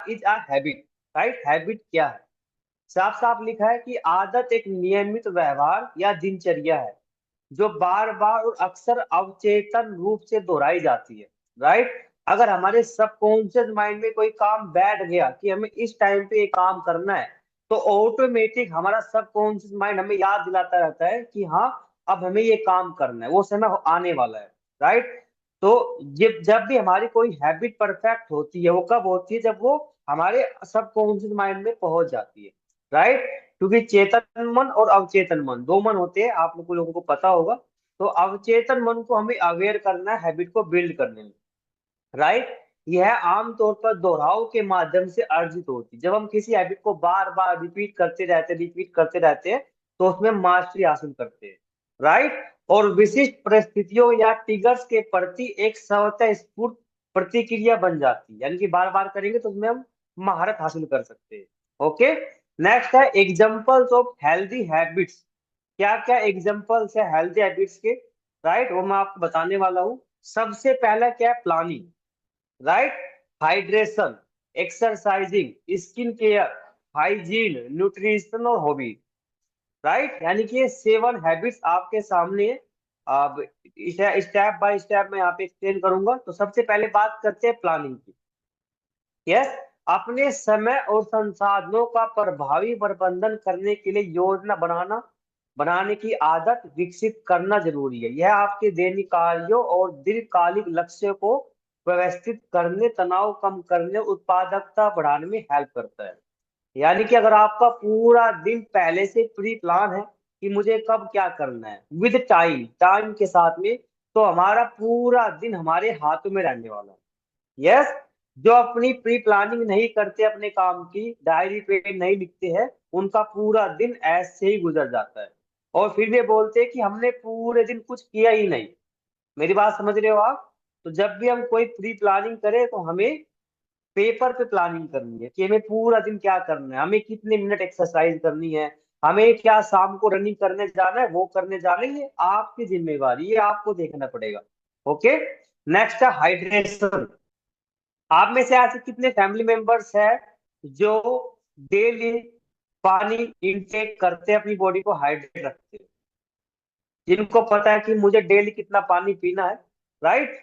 Is a habit, right. Habit क्या है? साफ साफ लिखा है कि आदत एक नियमित व्यवहार या दिनचर्या है जो बार बार और अक्सर अवचेतन रूप से दोहराई जाती है, राइट। अगर हमारे सबकॉन्शियस माइंड में कोई काम बैठ गया कि हमें इस टाइम पे ये काम करना है, तो ऑटोमेटिक हमारा सबकॉन्शियस माइंड हमें याद दिलाता रहता है कि हाँ, अब हमें ये काम करना है, वो समय आने वाला है, राइट। तो ये जब भी हमारी कोई हैबिट परफेक्ट होती है, वो कब होती है? जब वो हमारे सबकॉन्शियस माइंड में पहुंच जाती है, राइट। क्योंकि चेतन मन और अवचेतन मन, दो मन होते हैं, आप लोगों को पता होगा। तो अवचेतन मन को हमें अवेयर करना है हैबिट को बिल्ड करने में, राइट। यह आमतौर पर दोहराव के माध्यम से अर्जित होती है। जब हम किसी हैबिट को बार बार रिपीट करते रहते हैं, तो उसमें मास्टरी हासिल करते हैं, राइट। और विशिष्ट परिस्थितियों या ट्रिगर्स के प्रति एक स्वतः स्फूर्त प्रतिक्रिया बन जाती है, यानी कि बार बार करेंगे तो उसमें हम महारत हासिल कर सकते हैं। ओके। नेक्स्ट है एग्जांपल्स ऑफ हेल्दी हैबिट्स। क्या क्या एग्जांपल्स है हेल्दी हैबिट्स के, राइट, वो मैं आपको बताने वाला हूँ। सबसे पहला क्या है? Planning, right. Hydration, exercising, skin care, hygiene, nutrition और हॉबी, राइट। यानी कि ये 7 हैबिट्स आपके सामने है। अब स्टेप बाय स्टेप मैं यहाँ पे एक्सप्लेन करूंगा। तो सबसे पहले बात करते हैं प्लानिंग की। यस। अपने समय और संसाधनों का प्रभावी प्रबंधन करने के लिए योजना बनाने की आदत विकसित करना जरूरी है। यह आपके दैनिक कार्यों और दीर्घकालिक लक्ष्यों को व्यवस्थित करने, तनाव कम करने, उत्पादकता बढ़ाने में हेल्प करता है। यानी कि अगर आपका पूरा दिन पहले से प्री प्लान है कि मुझे कब क्या करना है, विद टाइम, टाइम के साथ में, तो हमारा पूरा दिन हमारे हाथों में रहने वाला है। यस। जो अपनी प्री प्लानिंग नहीं करते, अपने काम की डायरी पे नहीं लिखते हैं, उनका पूरा दिन ऐसे ही गुजर जाता है। और फिर भी बोलते हैं कि हमने पूरे दिन कुछ किया ही नहीं। मेरी बात समझ रहे हो आप? तो जब भी हम कोई प्री प्लानिंग करें, तो हमें पेपर पे प्लानिंग करनी है कि हमें पूरा दिन क्या करना है, हमें कितने मिनट एक्सरसाइज करनी है, हमें क्या शाम को रनिंग करने जाना है, वो करने जाना है। ये आपकी जिम्मेवारी, ये आपको देखना पड़ेगा। ओके। नेक्स्ट है हाइड्रेशन। आप में से ऐसे कितने फैमिली मेंबर्स हैं जो डेली पानी इंटेक करते हैं, अपनी बॉडी को हाइड्रेट रखते हैं, जिनको पता है कि मुझे डेली कितना पानी पीना है, राइट।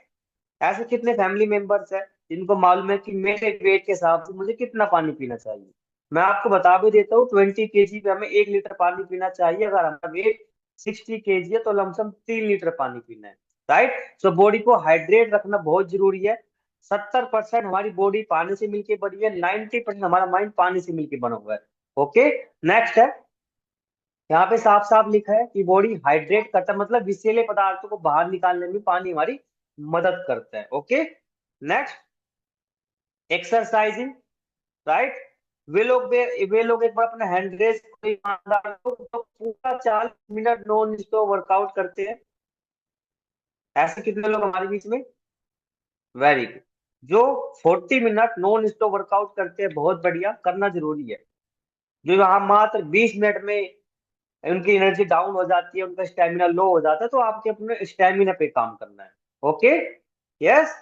ऐसे कितने फैमिली मेंबर्स हैं जिनको मालूम है कि मेरे वेट के हिसाब से मुझे कितना पानी पीना चाहिए? मैं आपको बता भी देता हूँ, 20 kg पे हमें 1 लीटर पानी पीना चाहिए। अगर हमारा वेट 60 kg है, तो लमसम 3 लीटर पानी पीना है, राइट। सो बॉडी को हाइड्रेट रखना बहुत जरूरी है। 70% हमारी बॉडी पानी से मिलकर बनी है, 90% हमारा माइंड पानी से मिलकर बना हुआ है। ओके। नेक्स्ट है, यहाँ पे साफ साफ लिखा है कि बॉडी हाइड्रेट करता है, मतलब विषैले पदार्थों को बाहर निकालने में पानी हमारी मदद करता है। ओके। Next, exercising, right. वे लोग एक बार अपना हैंड रेस तो पूरा 40 मिनट नॉन स्टॉप वर्कआउट करते हैं। ऐसे कितने लोग हमारे बीच में? Very good. जो 40 मिनट नॉन स्टॉप वर्कआउट करते हैं, बहुत बढ़िया, करना जरूरी है। जो यहाँ मात्र 20 मिनट में उनकी एनर्जी डाउन हो जाती है, उनका स्टेमिना लो हो जाता है, तो आपके अपने स्टेमिना पे काम करना है। ओके। यस।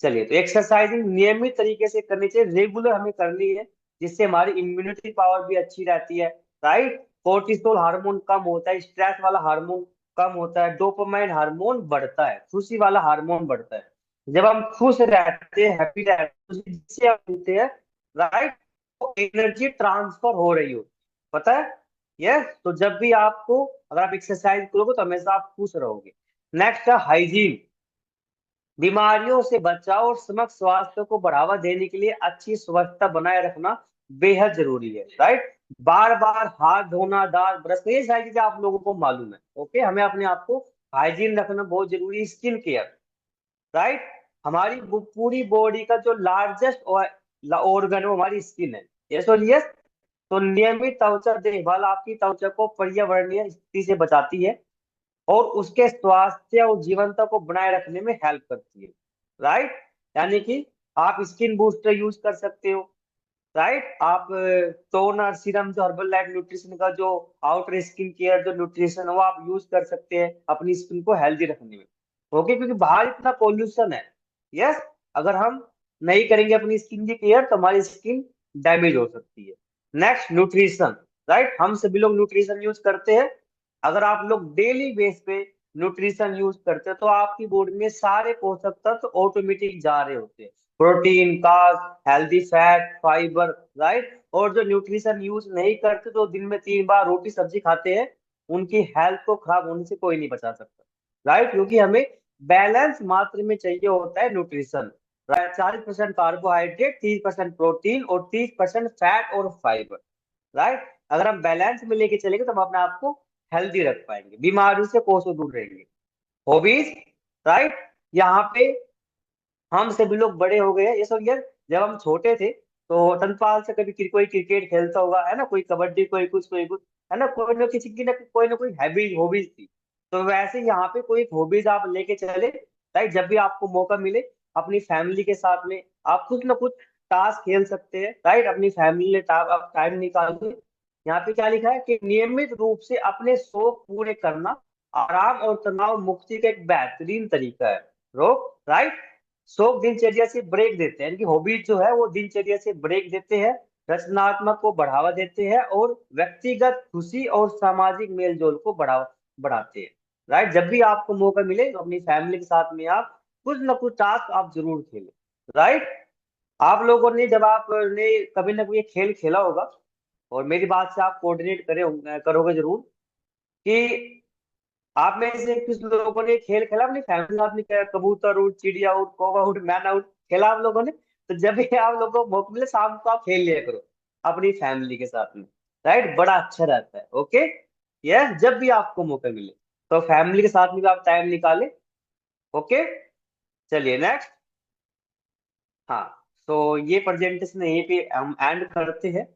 चलिए, तो एक्सरसाइजिंग नियमित तरीके से करनी चाहिए, रेगुलर हमें करनी है, जिससे हमारी इम्यूनिटी पावर भी अच्छी रहती है, राइट। कोर्टिसोल हार्मोन कम होता है, स्ट्रेस वाला हार्मोन कम होता है, डोपामाइन हार्मोन बढ़ता है, खुशी वाला हार्मोन बढ़ता है। जब हम खुश रहते हैं, हैप्पी रहते हैं, जिससे हम मिलते हैं, राइट, तो एनर्जी ट्रांसफर हो रही हो, पता है। यस। तो जब भी आपको, अगर आप एक्सरसाइज करोगे, तो हमेशा आप खुश रहोगे। नेक्स्ट है हाइजीन। बीमारियों से बचाव और समग्र स्वास्थ्य को बढ़ावा देने के लिए अच्छी स्वच्छता बनाए रखना बेहद जरूरी है, राइट। बार बार हाथ धोना, दांत ब्रश, ये सारी चीजें आप लोगों को मालूम है। ओके। हमें अपने आप को हाइजीन रखना बहुत जरूरी है। Skin care, right. हमारी पूरी बॉडी का जो लार्जेस्ट ऑर्गन है, वो हमारी स्किन है। यस और यस। तो नियमित त्वचा देखभाल आपकी त्वचा को पर्यावरणीय स्थिति से बचाती है और उसके स्वास्थ्य और जीवनता को बनाए रखने में हेल्प करती है, राइट। यानी कि आप स्किन बूस्टर यूज कर सकते हो, राइट। आप टोनर, सीरम, जो हर्बल लाइफ न्यूट्रिशन का जो आउटर स्किन केयर जो न्यूट्रिशन है, वो आप यूज कर सकते हैं अपनी स्किन को हेल्दी रखने में। ओके। क्योंकि बाहर इतना पॉल्यूशन है। यस। अगर हम नहीं करेंगे अपनी स्किन की केयर तो हमारी स्किन डैमेज हो सकती है। Next, nutrition. राइट, हम सभी लोग न्यूट्रिशन यूज करते हैं। अगर आप लोग डेली बेस पे न्यूट्रिशन यूज करते हैं तो आपकी बॉडी में सारे पोषक तत्व ऑटोमेटिक जा रहे होते हैं। Protein, carb, healthy fat, fibre. Right, और जो न्यूट्रिशन यूज नहीं करते तो दिन में 3 बार रोटी सब्जी खाते हैं, उनकी हेल्थ को खराब होने से कोई नहीं बचा सकता। राइट, क्योंकि हमें बैलेंस मात्रा में चाहिए होता है न्यूट्रिशन। 40% कार्बोहाइड्रेट, 30% प्रोटीन और 30% फैट और फाइबर। राइट, अगर हम बैलेंस में लेके चलेंगे तो हम अपने आप को हेल्दी रख पाएंगे, बीमारियों से कोसों दूर रहेंगे। हॉबीज। राइट, यहाँ पे हम सभी लोग बड़े हो गए हैं, ये सब यार। जब हम छोटे थे तो तनपाल से कभी कोई क्रिकेट खेलता होगा, है ना, कोई कबड्डी, कोई कुछ, है ना, कोई ना किसी की ना कोई हैबिट हॉबीज थी। तो वैसे यहाँ पे कोई हॉबीज आप लेके चले। राइट, जब भी आपको मौका मिले अपनी फैमिली के साथ में आप कुछ ना कुछ टास्क खेल सकते हैं। राइट, अपनी फैमिली ने आप टाइम निकाल के। यहाँ पे क्या लिखा है कि नियमित रूप से अपने शौक पूरे करना आराम और तनाव मुक्ति का एक बेहतरीन तरीका है। रोक। राइट, शौक दिनचर्या से ब्रेक देते हैं, इनकी हॉबीज जो है वो दिनचर्या से ब्रेक देते हैं, रचनात्मक को बढ़ावा देते हैं और व्यक्तिगत खुशी और सामाजिक मेलजोल को बढ़ावा बढ़ाते हैं। राइट, जब भी आपको मौका मिले तो अपनी फैमिली के साथ में आप कुछ ना कुछ टास्क आप जरूर खेलें। राइट, आप लोगों ने जब आपने कभी ना कभी ये खेल खेला होगा और मेरी बात से आप कोऑर्डिनेट करोगे जरूर कि आप में से कुछ लोगों ने खेल खेला अपनी फैमिली के साथ में, क्या कबूतर उड़, चिड़िया उड़, कौवा उड़, मैना उड़, खेला आप लोगों ने? तो जब भी आप लोगों को मौका मिले शाम को आप खेल लिया करो अपनी फैमिली के साथ में। राइट, बड़ा अच्छा रहता है। ओके, यस, जब भी आपको मौका मिले तो फैमिली के साथ में भी आप टाइम निकाले। ओके, चलिए नेक्स्ट। हाँ, तो ये प्रेजेंटेशन यहीं पे हम एंड करते हैं।